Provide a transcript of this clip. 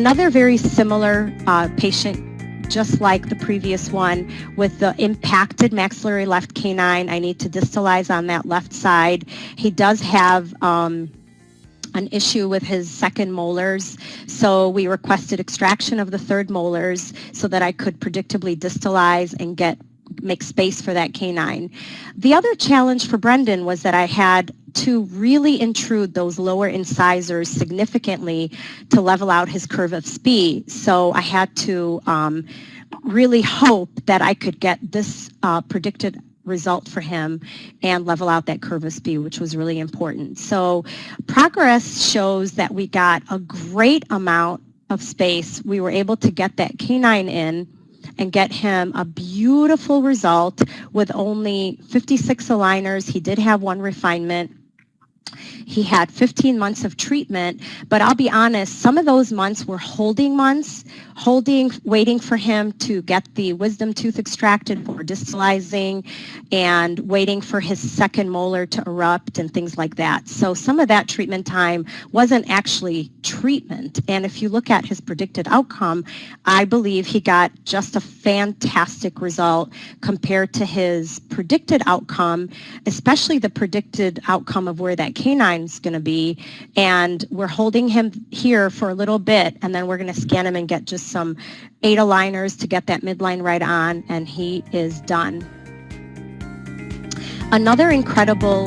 Another very similar patient, just like the previous one, with the impacted maxillary left canine. I need to distalize on that left side. He does have an issue with his second molars, so we requested extraction of the third molars so that I could predictably distalize and make space for that canine. The other challenge for Brendan was that I had to really intrude those lower incisors significantly to level out his curve of spee. So I had to really hope that I could get this predicted result for him and level out that curve of spee, which was really important. So progress shows that we got a great amount of space. We were able to get that canine in and get him a beautiful result with only 56 aligners. He did have one refinement. He had 15 months of treatment, but I'll be honest, some of those months were holding months, waiting for him to get the wisdom tooth extracted for distalizing and waiting for his second molar to erupt and things like that. So some of that treatment time wasn't actually treatment. And if you look at his predicted outcome, I believe he got just a fantastic result compared to his predicted outcome, especially the predicted outcome of where that canine's going to be. And we're holding him here for a little bit, and then we're going to scan him and get just some 8 aligners to get that midline right on, and he is done. Another incredible